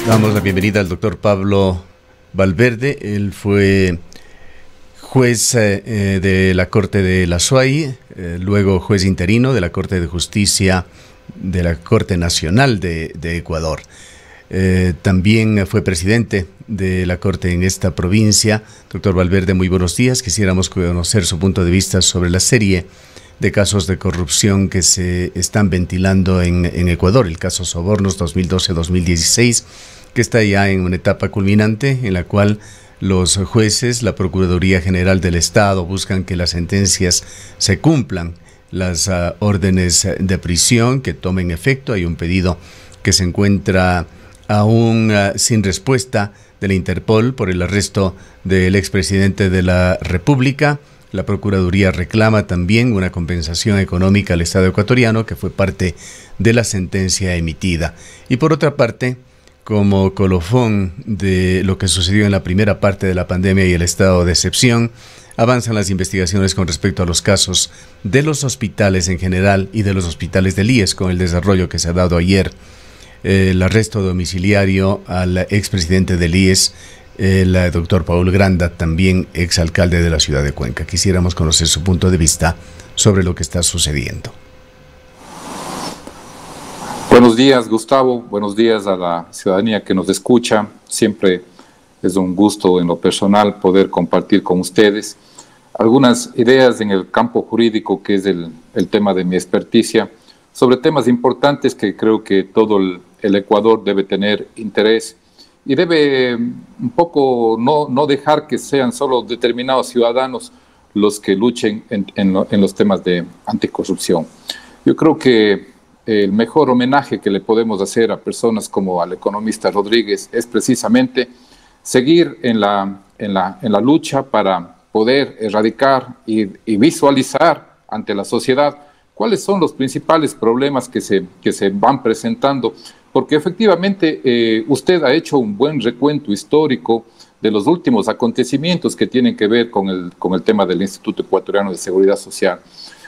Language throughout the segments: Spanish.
Damos la bienvenida al doctor Pablo Valverde. Él fue juez de la Corte de la SUAY, luego juez interino de la Corte de Justicia de la Corte Nacional de Ecuador. También fue presidente de la Corte en esta provincia. Doctor Valverde, muy buenos días. Quisiéramos conocer su punto de vista sobre la serie de casos de corrupción que se están ventilando en Ecuador. El caso Sobornos 2012-2016, que está ya en una etapa culminante en la cual los jueces, la Procuraduría General del Estado buscan que las sentencias se cumplan, las órdenes de prisión que tomen efecto. Hay un pedido que se encuentra aún sin respuesta de la Interpol por el arresto del expresidente de la República. La Procuraduría reclama también una compensación económica al Estado ecuatoriano, que fue parte de la sentencia emitida. Y por otra parte, como colofón de lo que sucedió en la primera parte de la pandemia y el estado de excepción, avanzan las investigaciones con respecto a los casos de los hospitales en general y de los hospitales del IES, con el desarrollo que se ha dado ayer. El arresto domiciliario al expresidente del IES, el doctor Paul Granda, también exalcalde de la ciudad de Cuenca. Quisiéramos conocer su punto de vista sobre lo que está sucediendo. Buenos días, Gustavo. Buenos días a la ciudadanía que nos escucha. Siempre es un gusto en lo personal poder compartir con ustedes algunas ideas en el campo jurídico, que es el tema de mi experticia, sobre temas importantes que creo que todo el Ecuador debe tener interés y debe un poco no dejar que sean solo determinados ciudadanos los que luchen en los temas de anticorrupción. Yo creo que el mejor homenaje que le podemos hacer a personas como al economista Rodríguez es precisamente seguir en la lucha para poder erradicar y visualizar ante la sociedad cuáles son los principales problemas que se van presentando, porque efectivamente usted ha hecho un buen recuento histórico de los últimos acontecimientos que tienen que ver con el tema del Instituto Ecuatoriano de Seguridad Social.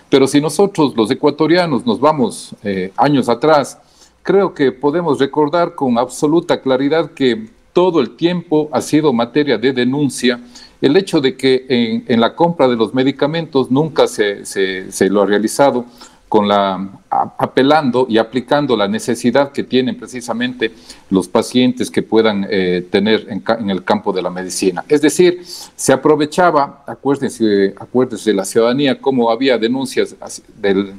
Pero si nosotros, los ecuatorianos, nos vamos años atrás, creo que podemos recordar con absoluta claridad que todo el tiempo ha sido materia de denuncia el hecho de que en la compra de los medicamentos nunca se lo ha realizado apelando y aplicando la necesidad que tienen precisamente los pacientes que puedan tener en el campo de la medicina. Es decir, se aprovechaba, acuérdense la ciudadanía, cómo había denuncias del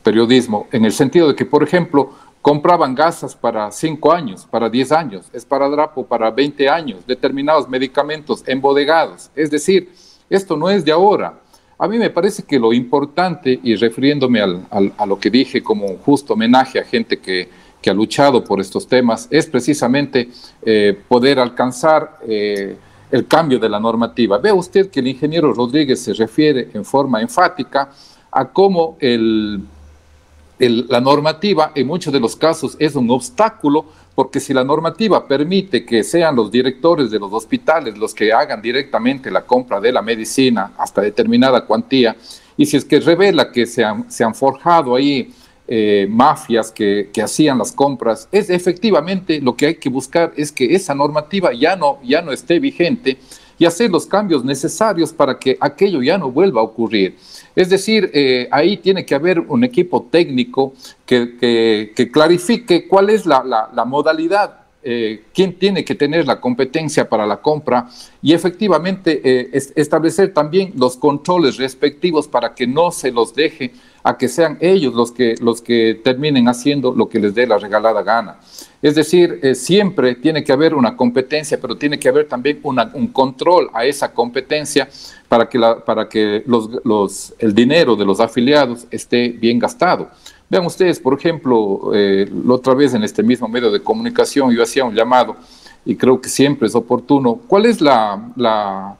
periodismo, en el sentido de que, por ejemplo, compraban gasas para 5 años, para 10 años, esparadrapo para 20 años, determinados medicamentos embodegados. Es decir, esto no es de ahora. A mí me parece que lo importante, y refiriéndome a lo que dije como un justo homenaje a gente que ha luchado por estos temas, es precisamente poder alcanzar el cambio de la normativa. Vea usted que el ingeniero Rodríguez se refiere en forma enfática a cómo la normativa en muchos de los casos es un obstáculo, porque si la normativa permite que sean los directores de los hospitales los que hagan directamente la compra de la medicina hasta determinada cuantía, y si es que revela que se han forjado ahí mafias que hacían las compras, es efectivamente lo que hay que buscar es que esa normativa ya no esté vigente y hacer los cambios necesarios para que aquello ya no vuelva a ocurrir. Es decir, ahí tiene que haber un equipo técnico que clarifique cuál es la modalidad, quién tiene que tener la competencia para la compra y efectivamente establecer también los controles respectivos para que no se los deje a que sean ellos los que terminen haciendo lo que les dé la regalada gana. Es decir, siempre tiene que haber una competencia, pero tiene que haber también un control a esa competencia para que el dinero de los afiliados esté bien gastado. Vean ustedes, por ejemplo, la otra vez en este mismo medio de comunicación yo hacía un llamado, y creo que siempre es oportuno, ¿cuál es lo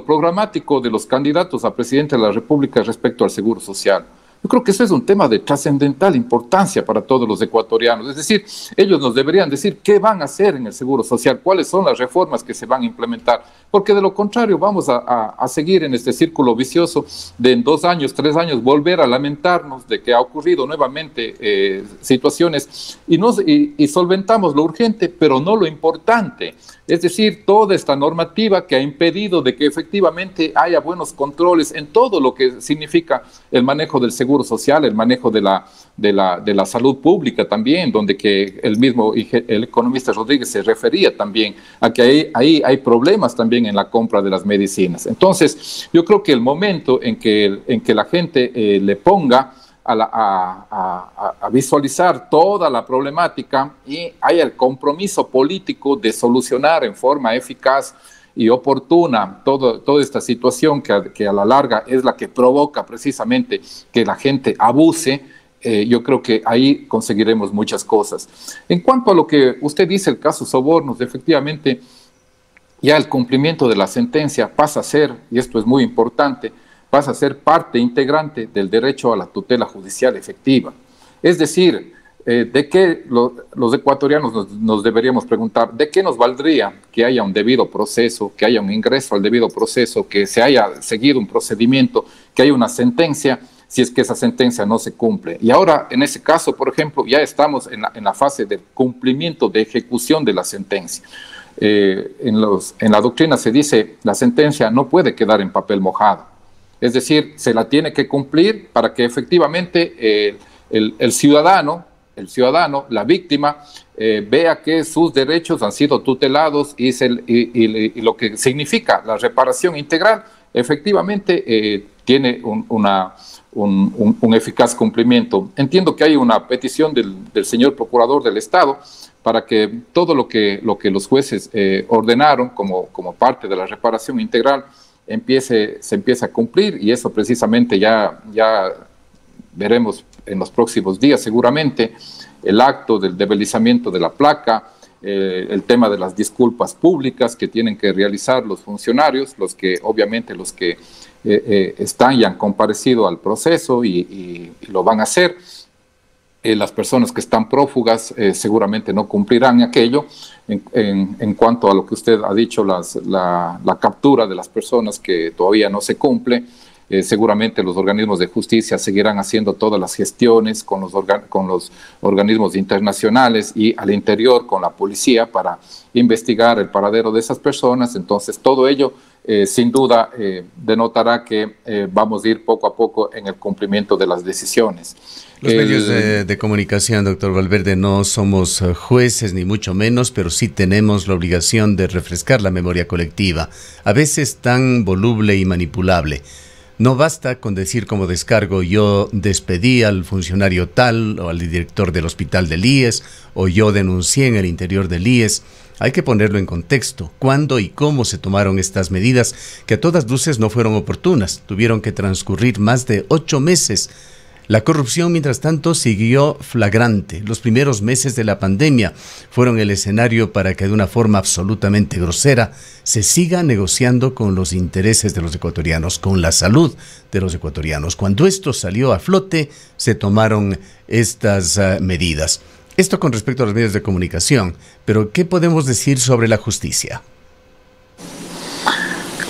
programático de los candidatos a presidente de la República respecto al Seguro Social? Yo creo que eso es un tema de trascendental importancia para todos los ecuatorianos. Es decir, ellos nos deberían decir qué van a hacer en el Seguro Social, cuáles son las reformas que se van a implementar, porque de lo contrario vamos a seguir en este círculo vicioso de en 2 años, 3 años, volver a lamentarnos de que ha ocurrido nuevamente situaciones y solventamos lo urgente, pero no lo importante. Es decir, toda esta normativa que ha impedido de que efectivamente haya buenos controles en todo lo que significa el manejo del seguro social, el manejo de la salud pública también, donde que el economista Rodríguez se refería también a que ahí hay problemas también en la compra de las medicinas. Entonces, yo creo que el momento en que la gente le ponga a visualizar toda la problemática y haya el compromiso político de solucionar en forma eficaz y oportuna toda esta situación que a la larga es la que provoca precisamente que la gente abuse, yo creo que ahí conseguiremos muchas cosas. En cuanto a lo que usted dice, el caso Sobornos, efectivamente ya el cumplimiento de la sentencia pasa a ser, y esto es muy importante, pasa a ser parte integrante del derecho a la tutela judicial efectiva. Es decir, ¿de qué los ecuatorianos nos deberíamos preguntar? ¿De qué nos valdría que haya un debido proceso, que haya un ingreso al debido proceso, que se haya seguido un procedimiento, que haya una sentencia, si es que esa sentencia no se cumple? Y ahora, en ese caso, por ejemplo, ya estamos en la fase de cumplimiento, de ejecución de la sentencia. En la doctrina se dice, la sentencia no puede quedar en papel mojado. Es decir, se la tiene que cumplir para que efectivamente el ciudadano, la víctima, vea que sus derechos han sido tutelados y lo que significa la reparación integral, efectivamente tiene un eficaz cumplimiento. Entiendo que hay una petición del señor Procurador del Estado para que todo lo que los jueces ordenaron como parte de la reparación integral se empiece a cumplir, y eso precisamente ya veremos en los próximos días seguramente, el acto del debilizamiento de la placa, el tema de las disculpas públicas que tienen que realizar los funcionarios, los que están y han comparecido al proceso y lo van a hacer. Las personas que están prófugas seguramente no cumplirán aquello. En cuanto a lo que usted ha dicho, la captura de las personas que todavía no se cumple, seguramente los organismos de justicia seguirán haciendo todas las gestiones con los organismos internacionales y al interior con la policía para investigar el paradero de esas personas. Entonces, todo ello sin duda denotará que vamos a ir poco a poco en el cumplimiento de las decisiones. Los medios de comunicación, doctor Valverde, no somos jueces ni mucho menos, pero sí tenemos la obligación de refrescar la memoria colectiva, a veces tan voluble y manipulable. No basta con decir como descargo, yo despedí al funcionario tal o al director del hospital del IES, o yo denuncié en el interior del IES. Hay que ponerlo en contexto, cuándo y cómo se tomaron estas medidas, que a todas luces no fueron oportunas. Tuvieron que transcurrir más de 8 meses. La corrupción, mientras tanto, siguió flagrante. Los primeros meses de la pandemia fueron el escenario para que de una forma absolutamente grosera se siga negociando con los intereses de los ecuatorianos, con la salud de los ecuatorianos. Cuando esto salió a flote, se tomaron estas medidas. Esto con respecto a los medios de comunicación, pero ¿qué podemos decir sobre la justicia?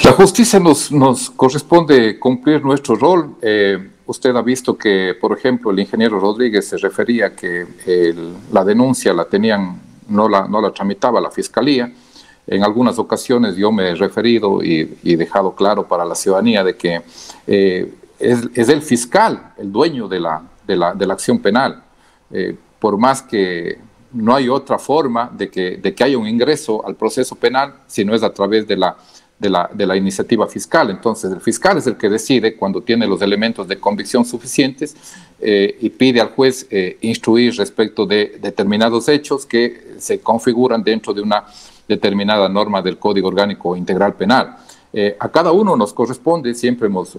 La justicia nos corresponde cumplir nuestro rol. Usted ha visto que, por ejemplo, el ingeniero Rodríguez se refería que la denuncia no la tramitaba la Fiscalía. En algunas ocasiones yo me he referido y dejado claro para la ciudadanía de que es el fiscal el dueño de la acción penal. Por más que no hay otra forma de que haya un ingreso al proceso penal si no es a través de la iniciativa fiscal. Entonces, el fiscal es el que decide cuando tiene los elementos de convicción suficientes y pide al juez instruir respecto de determinados hechos que se configuran dentro de una determinada norma del Código Orgánico Integral Penal. A cada uno nos corresponde, siempre nos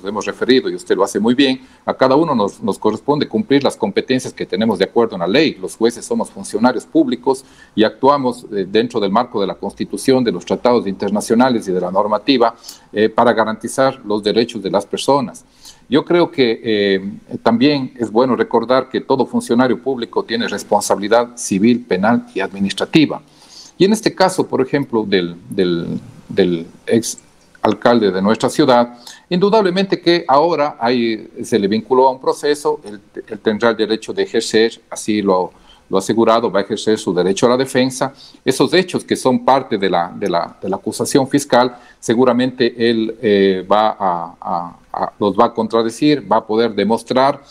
hemos referido, y usted lo hace muy bien, a cada uno nos corresponde cumplir las competencias que tenemos de acuerdo a la ley. Los jueces somos funcionarios públicos y actuamos dentro del marco de la Constitución, de los tratados internacionales y de la normativa para garantizar los derechos de las personas. yo creo que también es bueno recordar que todo funcionario público tiene responsabilidad civil, penal y administrativa. Y en este caso, por ejemplo, del ex alcalde de nuestra ciudad, indudablemente que ahora se le vinculó a un proceso, él tendrá el derecho de ejercer, así lo ha asegurado, va a ejercer su derecho a la defensa. Esos hechos que son parte de la acusación fiscal, seguramente él los va a contradecir, va a poder demostrar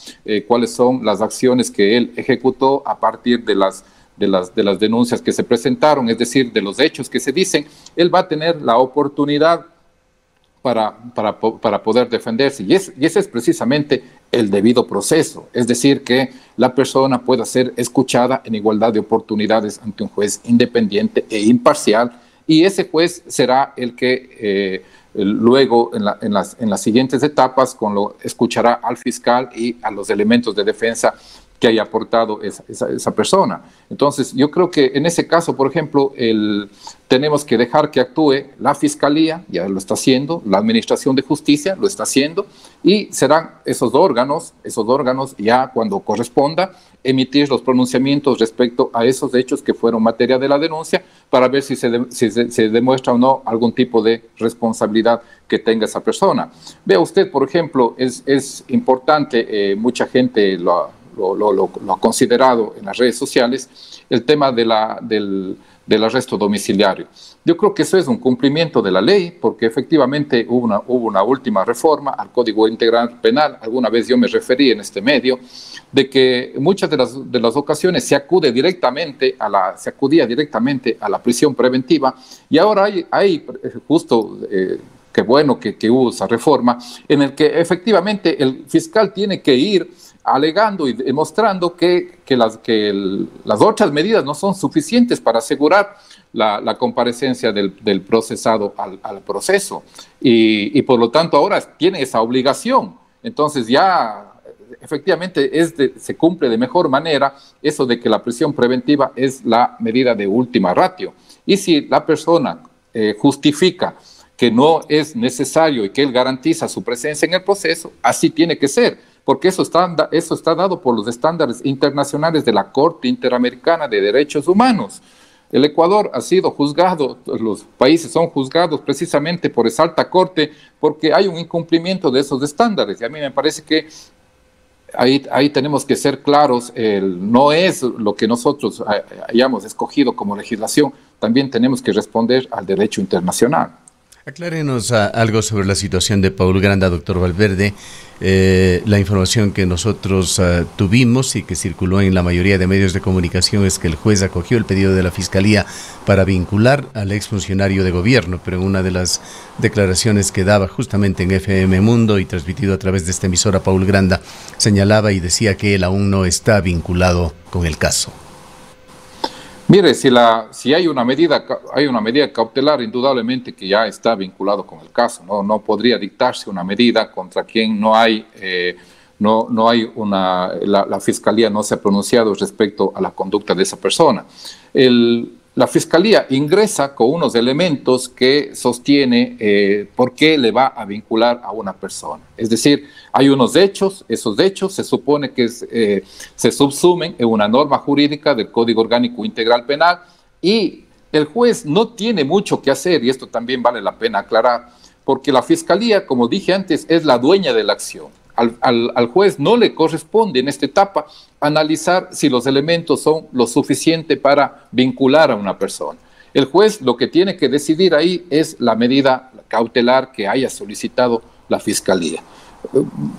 cuáles son las acciones que él ejecutó a partir de las denuncias que se presentaron, es decir, de los hechos que se dicen. Él va a tener la oportunidad para poder defenderse. Y ese es precisamente el debido proceso, es decir, que la persona pueda ser escuchada en igualdad de oportunidades ante un juez independiente e imparcial, y ese juez será el que luego en las siguientes etapas escuchará al fiscal y a los elementos de defensa que haya aportado esa persona. Entonces, yo creo que en ese caso, por ejemplo, tenemos que dejar que actúe la Fiscalía, ya lo está haciendo, la Administración de Justicia lo está haciendo, y serán esos órganos ya cuando corresponda emitir los pronunciamientos respecto a esos hechos que fueron materia de la denuncia, para ver si se demuestra o no algún tipo de responsabilidad que tenga esa persona. Vea usted, por ejemplo, es importante, mucha gente lo ha considerado en las redes sociales, el tema del arresto domiciliario. Yo creo que eso es un cumplimiento de la ley, porque efectivamente hubo una última reforma al Código Integral Penal. Alguna vez yo me referí en este medio de que muchas de las ocasiones se acudía directamente a la prisión preventiva, y ahora hay justo qué bueno que hubo esa reforma, en el que efectivamente el fiscal tiene que ir alegando y demostrando que las otras medidas no son suficientes para asegurar la comparecencia del procesado al proceso, y por lo tanto ahora tiene esa obligación. Entonces ya efectivamente se cumple de mejor manera eso de que la prisión preventiva es la medida de última ratio, y si la persona justifica que no es necesario y que él garantiza su presencia en el proceso, así tiene que ser, porque eso está dado por los estándares internacionales de la Corte Interamericana de Derechos Humanos. El Ecuador ha sido juzgado, los países son juzgados precisamente por esa alta corte, porque hay un incumplimiento de esos estándares, y a mí me parece que ahí tenemos que ser claros. No es lo que nosotros hayamos escogido como legislación, también tenemos que responder al derecho internacional. Aclárenos algo sobre la situación de Paul Granda, doctor Valverde. La información que nosotros tuvimos y que circuló en la mayoría de medios de comunicación es que el juez acogió el pedido de la Fiscalía para vincular al exfuncionario de gobierno, pero en una de las declaraciones que daba justamente en FM Mundo y transmitido a través de esta emisora, Paul Granda señalaba y decía que él aún no está vinculado con el caso. Mire, si hay una medida cautelar, indudablemente que ya está vinculado con el caso. No podría dictarse una medida contra quien la Fiscalía no se ha pronunciado respecto a la conducta de esa persona. La Fiscalía ingresa con unos elementos que sostiene por qué le va a vincular a una persona. Es decir, hay unos hechos, esos hechos se supone que se subsumen en una norma jurídica del Código Orgánico Integral Penal, y el juez no tiene mucho que hacer, y esto también vale la pena aclarar, porque la Fiscalía, como dije antes, es la dueña de la acción. Al juez no le corresponde en esta etapa analizar si los elementos son lo suficiente para vincular a una persona. El juez lo que tiene que decidir ahí es la medida cautelar que haya solicitado la Fiscalía.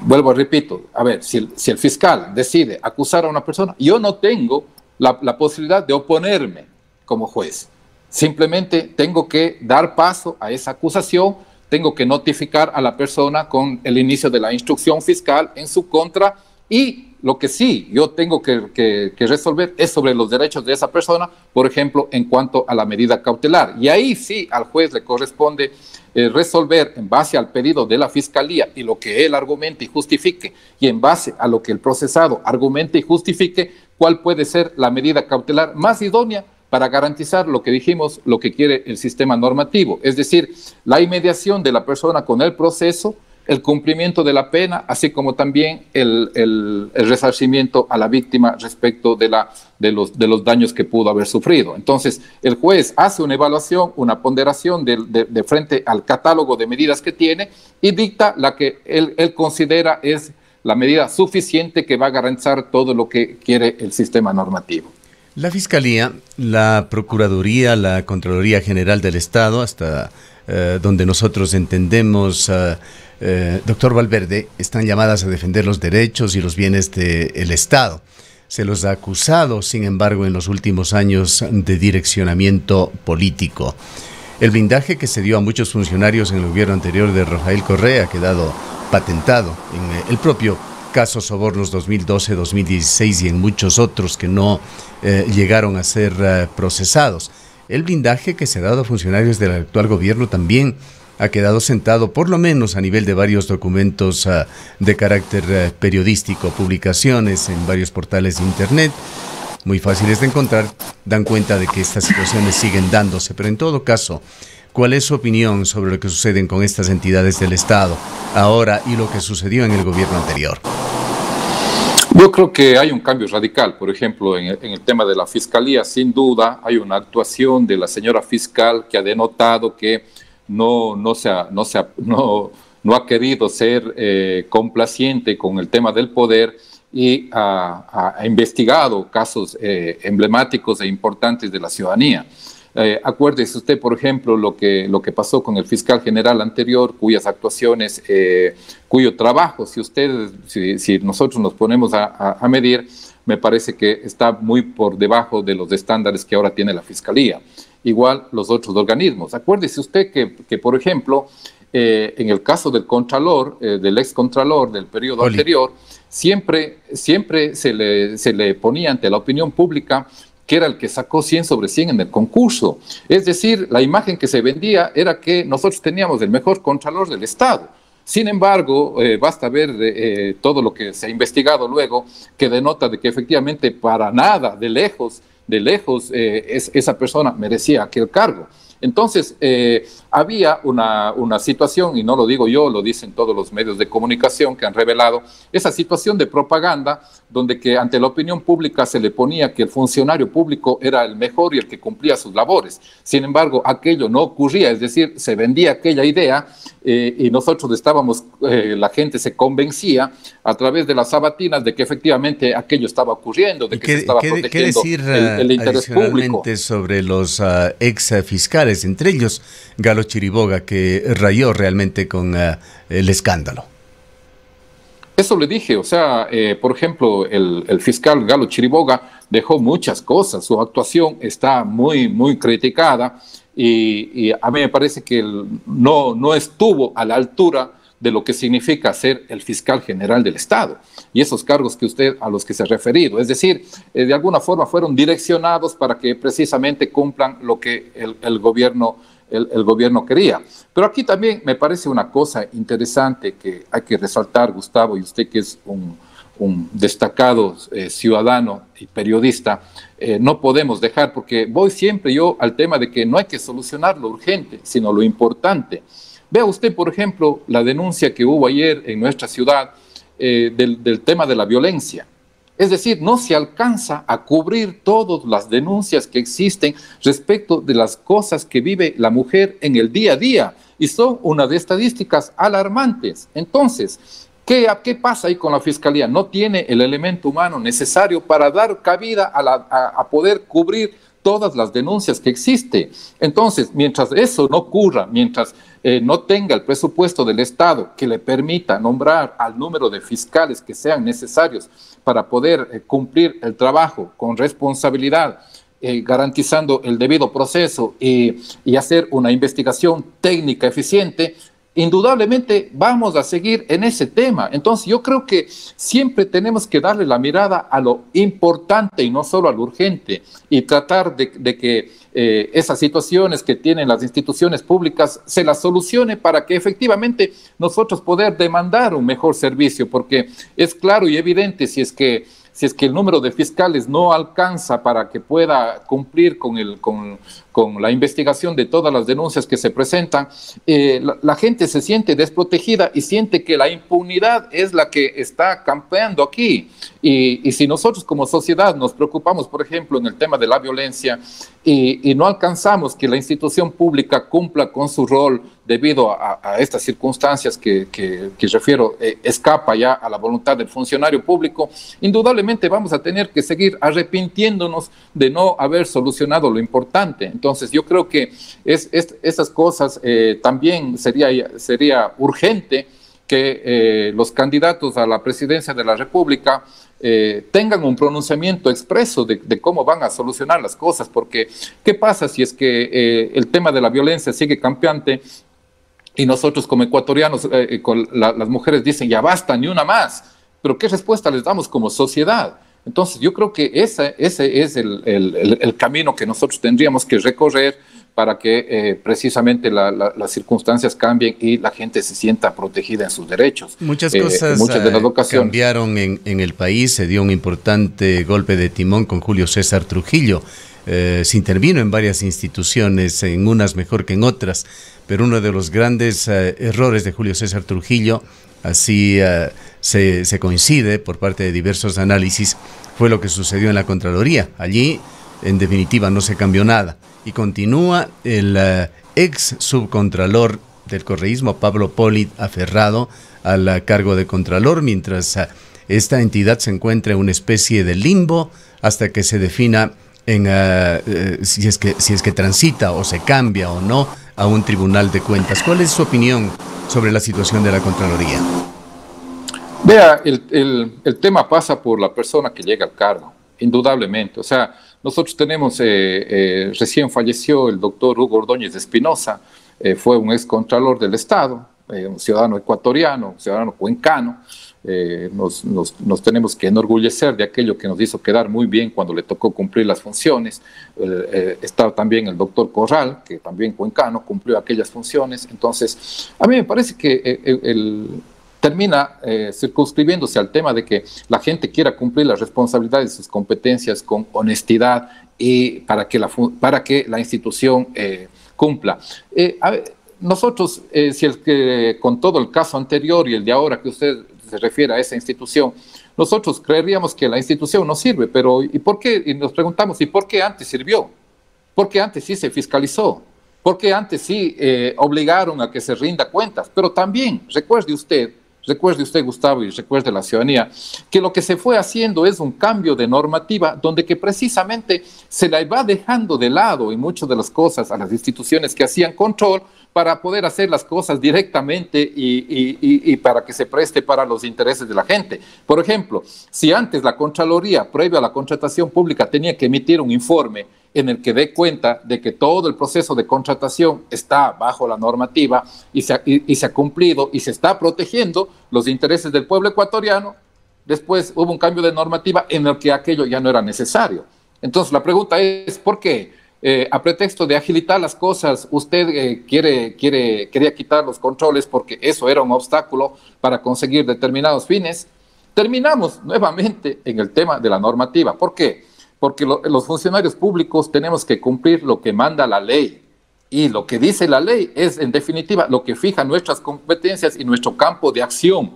Vuelvo, repito, a ver, si el fiscal decide acusar a una persona, yo no tengo la posibilidad de oponerme como juez. Simplemente tengo que dar paso a esa acusación, tengo que notificar a la persona con el inicio de la instrucción fiscal en su contra, y lo que sí yo tengo que resolver es sobre los derechos de esa persona, por ejemplo, en cuanto a la medida cautelar. Y ahí sí al juez le corresponde resolver en base al pedido de la Fiscalía y lo que él argumente y justifique, y en base a lo que el procesado argumente y justifique, cuál puede ser la medida cautelar más idónea para garantizar lo que dijimos, lo que quiere el sistema normativo, es decir, la inmediación de la persona con el proceso, el cumplimiento de la pena, así como también el resarcimiento a la víctima respecto de los daños que pudo haber sufrido. Entonces, el juez hace una evaluación, una ponderación de frente al catálogo de medidas que tiene y dicta la que él considera es la medida suficiente que va a garantizar todo lo que quiere el sistema normativo. La Fiscalía, la Procuraduría, la Contraloría General del Estado, hasta donde nosotros entendemos, doctor Valverde, están llamadas a defender los derechos y los bienes del Estado. Se los ha acusado, sin embargo, en los últimos años de direccionamiento político. El blindaje que se dio a muchos funcionarios en el gobierno anterior de Rafael Correa ha quedado patentado en el propio caso Sobornos 2012, 2016 y en muchos otros que no llegaron a ser procesados. El blindaje que se ha dado a funcionarios del actual gobierno también ha quedado sentado, por lo menos a nivel de varios documentos de carácter periodístico, publicaciones en varios portales de internet, muy fáciles de encontrar, dan cuenta de que estas situaciones siguen dándose. Pero en todo caso, ¿cuál es su opinión sobre lo que sucede con estas entidades del Estado ahora y lo que sucedió en el gobierno anterior? Yo creo que hay un cambio radical. Por ejemplo, en el tema de la Fiscalía, sin duda, hay una actuación de la señora fiscal que ha denotado que no ha querido ser complaciente con el tema del poder y ha investigado casos emblemáticos e importantes de la ciudadanía. Acuérdese usted, por ejemplo, lo que pasó con el fiscal general anterior, cuyas actuaciones, cuyo trabajo, si nosotros nos ponemos a medir, me parece que está muy por debajo de los estándares que ahora tiene la Fiscalía. Igual los otros organismos. Acuérdese usted que por ejemplo, en el caso del Contralor, del ex-Contralor del periodo anterior, siempre se le ponía ante la opinión pública que era el que sacó 100 sobre 100 en el concurso. Es decir, la imagen que se vendía era que nosotros teníamos el mejor Contralor del Estado. Sin embargo, basta ver todo lo que se ha investigado luego, que denota de que efectivamente para nada, de lejos, esa persona merecía aquel cargo. Entonces, había una situación, y no lo digo yo, lo dicen todos los medios de comunicación que han revelado, esa situación de propaganda donde que ante la opinión pública se le ponía que el funcionario público era el mejor y el que cumplía sus labores. Sin embargo, aquello no ocurría, es decir, se vendía aquella idea y nosotros estábamos, la gente se convencía a través de las sabatinas de que efectivamente aquello estaba ocurriendo, de que se estaba protegiendo el interés público. Sobre los ex fiscales, entre ellos Galo Chiriboga, que rayó realmente con el escándalo. Eso le dije, o sea, por ejemplo, el fiscal Galo Chiriboga dejó muchas cosas, su actuación está muy criticada y a mí me parece que no estuvo a la altura de lo que significa ser el fiscal general del Estado y esos cargos que a los que se ha referido. Es decir, de alguna forma fueron direccionados para que precisamente cumplan lo que el gobierno quería. Pero aquí también me parece una cosa interesante que hay que resaltar, Gustavo, y usted que es un destacado ciudadano y periodista, no podemos dejar, porque voy siempre yo al tema de que no hay que solucionar lo urgente, sino lo importante. Vea usted, por ejemplo, la denuncia que hubo ayer en nuestra ciudad del tema de la violencia. Es decir, no se alcanza a cubrir todas las denuncias que existen respecto de las cosas que vive la mujer en el día a día. Y son una de estadísticas alarmantes. Entonces, ¿qué pasa ahí con la Fiscalía? No tiene el elemento humano necesario para dar cabida a poder cubrir todas las denuncias que existen. Entonces, mientras eso no ocurra, mientras no tenga el presupuesto del Estado que le permita nombrar al número de fiscales que sean necesarios para poder cumplir el trabajo con responsabilidad, garantizando el debido proceso y hacer una investigación técnica eficiente, indudablemente vamos a seguir en ese tema. Entonces yo creo que siempre tenemos que darle la mirada a lo importante y no solo a lo urgente y tratar de que esas situaciones que tienen las instituciones públicas se las solucione para que efectivamente nosotros poder demandar un mejor servicio, porque es claro y evidente si es que si es que el número de fiscales no alcanza para que pueda cumplir con la investigación de todas las denuncias que se presentan, la gente se siente desprotegida y siente que la impunidad es la que está campeando aquí. Y si nosotros como sociedad nos preocupamos, por ejemplo, en el tema de la violencia y no alcanzamos que la institución pública cumpla con su rol debido a estas circunstancias que refiero, escapa ya a la voluntad del funcionario público, indudablemente vamos a tener que seguir arrepintiéndonos de no haber solucionado lo importante. Entonces yo creo que esas cosas también sería urgente que los candidatos a la presidencia de la República tengan un pronunciamiento expreso de cómo van a solucionar las cosas, porque ¿qué pasa si es que el tema de la violencia sigue campeante y nosotros como ecuatorianos, las mujeres dicen ya basta, ni una más? Pero ¿qué respuesta les damos como sociedad? Entonces yo creo que ese es el camino que nosotros tendríamos que recorrer para que precisamente las circunstancias cambien y la gente se sienta protegida en sus derechos. Muchas cosas de las ocasiones cambiaron en el país. Se dio un importante golpe de timón con Julio César Trujillo. Se intervino en varias instituciones, en unas mejor que en otras, pero uno de los grandes errores de Julio César Trujillo, así se coincide por parte de diversos análisis, fue lo que sucedió en la Contraloría. Allí, en definitiva, no se cambió nada. Y continúa el ex subcontralor del correísmo, Pablo Polid, aferrado al cargo de contralor, mientras esta entidad se encuentra en una especie de limbo hasta que se defina si es que transita o se cambia o no a un tribunal de cuentas. ¿Cuál es su opinión sobre la situación de la Contraloría? Vea, el tema pasa por la persona que llega al cargo, indudablemente. O sea, nosotros tenemos, recién falleció el doctor Hugo Ordóñez de Espinosa, fue un excontralor del Estado, un ciudadano ecuatoriano, un ciudadano cuencano. Nos tenemos que enorgullecer de aquello que nos hizo quedar muy bien cuando le tocó cumplir las funciones. Está también el doctor Corral, que también cuencano, cumplió aquellas funciones. Entonces, a mí me parece que termina circunscribiéndose al tema de que la gente quiera cumplir las responsabilidades y sus competencias con honestidad y para que la institución cumpla. Nosotros, si el que con todo el caso anterior y el de ahora que usted se refiere a esa institución, nosotros creeríamos que la institución no sirve, pero ¿y por qué? Y nos preguntamos, ¿y por qué antes sirvió? ¿Por qué antes sí se fiscalizó? ¿Por qué antes sí obligaron a que se rinda cuentas? Pero también, recuerde usted, Gustavo, y recuerde la ciudadanía, que lo que se fue haciendo es un cambio de normativa donde que precisamente se la va dejando de lado en muchas de las cosas a las instituciones que hacían control para poder hacer las cosas directamente y para que se preste para los intereses de la gente. Por ejemplo, si antes la Contraloría, previo a la contratación pública, tenía que emitir un informe en el que dé cuenta de que todo el proceso de contratación está bajo la normativa y se ha cumplido y se está protegiendo los intereses del pueblo ecuatoriano, después hubo un cambio de normativa en el que aquello ya no era necesario. Entonces la pregunta es, ¿por qué? A pretexto de agilitar las cosas, usted quería quitar los controles porque eso era un obstáculo para conseguir determinados fines. Terminamos nuevamente en el tema de la normativa. ¿Por qué? Porque los funcionarios públicos tenemos que cumplir lo que manda la ley. Y lo que dice la ley es, en definitiva, lo que fija nuestras competencias y nuestro campo de acción.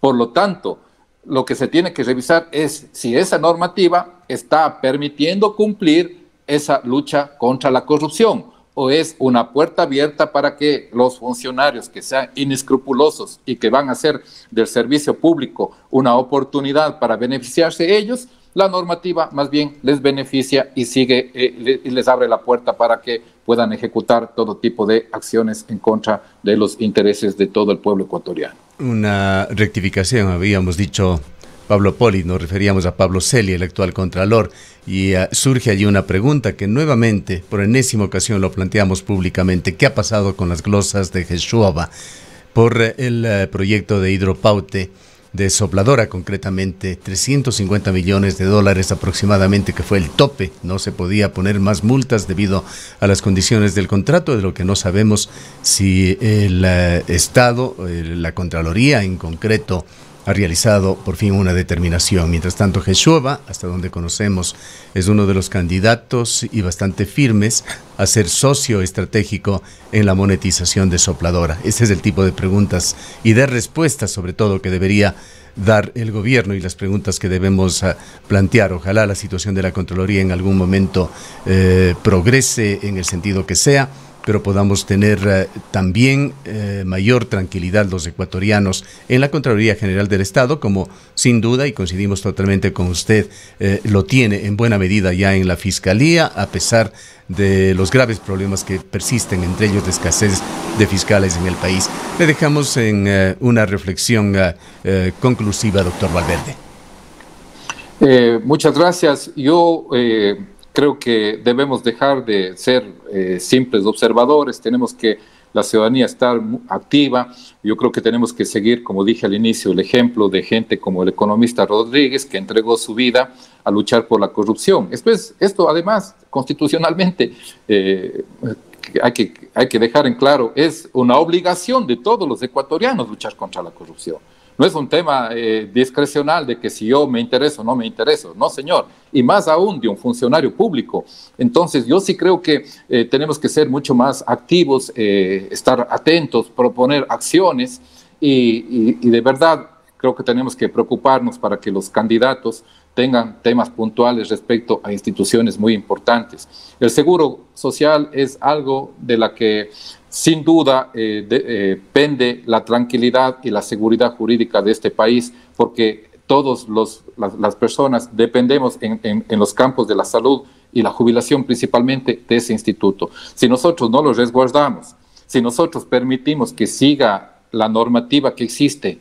Por lo tanto, lo que se tiene que revisar es si esa normativa está permitiendo cumplir esa lucha contra la corrupción o es una puerta abierta para que los funcionarios que sean inescrupulosos y que van a hacer del servicio público una oportunidad para beneficiarse ellos, la normativa más bien les beneficia y y les abre la puerta para que puedan ejecutar todo tipo de acciones en contra de los intereses de todo el pueblo ecuatoriano. Una rectificación, habíamos dicho Pablo Polid, nos referíamos a Pablo Celia, el actual contralor, y surge allí una pregunta que nuevamente, por enésima ocasión, lo planteamos públicamente. ¿Qué ha pasado con las glosas de Jesúa por el proyecto de Hidropaute, de Sopladora concretamente? 350 millones de dólares aproximadamente, que fue el tope. No se podía poner más multas debido a las condiciones del contrato, de lo que no sabemos si el Estado, la Contraloría en concreto, ha realizado por fin una determinación. Mientras tanto, Geshueva, hasta donde conocemos, es uno de los candidatos y bastante firmes a ser socio estratégico en la monetización de Sopladora. Este es el tipo de preguntas y de respuestas, sobre todo, que debería dar el gobierno y las preguntas que debemos plantear. Ojalá la situación de la Contraloría en algún momento progrese en el sentido que sea, pero podamos tener también mayor tranquilidad los ecuatorianos en la Contraloría General del Estado, como sin duda, y coincidimos totalmente con usted, lo tiene en buena medida ya en la Fiscalía, a pesar de los graves problemas que persisten, entre ellos la escasez de fiscales en el país. Le dejamos en una reflexión conclusiva, doctor Valverde. Muchas gracias. Yo creo que debemos dejar de ser simples observadores, tenemos que la ciudadanía estar activa. Yo creo que tenemos que seguir, como dije al inicio, el ejemplo de gente como el economista Rodríguez, que entregó su vida a luchar por la corrupción. Esto además, constitucionalmente, hay que dejar en claro, es una obligación de todos los ecuatorianos luchar contra la corrupción. No es un tema discrecional de que si yo me intereso o no me intereso, no señor, y más aún de un funcionario público. Entonces yo sí creo que tenemos que ser mucho más activos, estar atentos, proponer acciones y de verdad creo que tenemos que preocuparnos para que los candidatos tengan temas puntuales respecto a instituciones muy importantes. El seguro social es algo de la que sin duda pende la tranquilidad y la seguridad jurídica de este país, porque todas las personas dependemos en los campos de la salud y la jubilación principalmente de ese instituto. Si nosotros no lo resguardamos, si nosotros permitimos que siga la normativa que existe,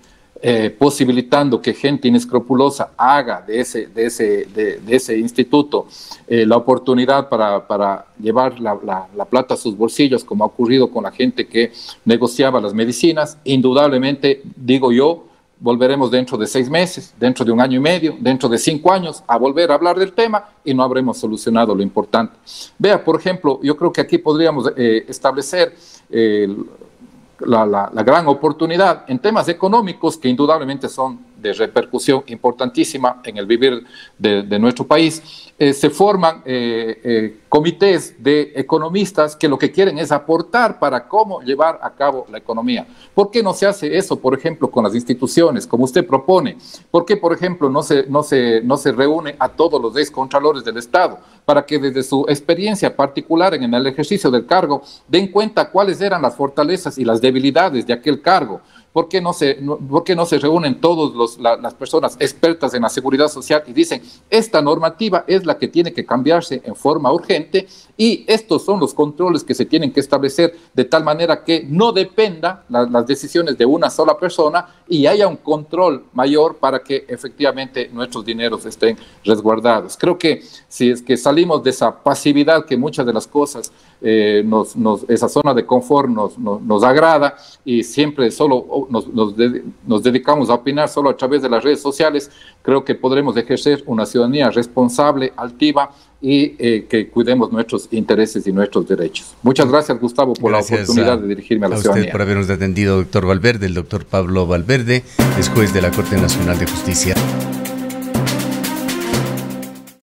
posibilitando que gente inescrupulosa haga de ese instituto la oportunidad para llevar la plata a sus bolsillos, como ha ocurrido con la gente que negociaba las medicinas, indudablemente, digo yo, volveremos dentro de 6 meses, dentro de 1 año y medio, dentro de 5 años a volver a hablar del tema y no habremos solucionado lo importante. Vea, por ejemplo, yo creo que aquí podríamos establecer la gran oportunidad en temas económicos que indudablemente son de repercusión importantísima en el vivir de nuestro país. Se forman comités de economistas que lo que quieren es aportar para cómo llevar a cabo la economía. ¿Por qué no se hace eso, por ejemplo, con las instituciones, como usted propone? ¿Por qué, por ejemplo, no se reúne a todos los excontralores del Estado para que desde su experiencia particular en el ejercicio del cargo den cuenta cuáles eran las fortalezas y las debilidades de aquel cargo? ¿Por qué no se reúnen todas las personas expertas en la seguridad social y dicen, esta normativa es la que tiene que cambiarse en forma urgente y estos son los controles que se tienen que establecer de tal manera que no dependa las decisiones de una sola persona y haya un control mayor para que efectivamente nuestros dineros estén resguardados? Creo que si es que salimos de esa pasividad que muchas de las cosas, esa zona de confort nos agrada y siempre solo nos dedicamos a opinar solo a través de las redes sociales, creo que podremos ejercer una ciudadanía responsable, altiva y que cuidemos nuestros intereses y nuestros derechos. Muchas gracias, Gustavo, por la oportunidad de dirigirme a la ciudadanía. A usted por habernos atendido, doctor Valverde. El doctor Pablo Valverde es juez de la Corte Nacional de Justicia.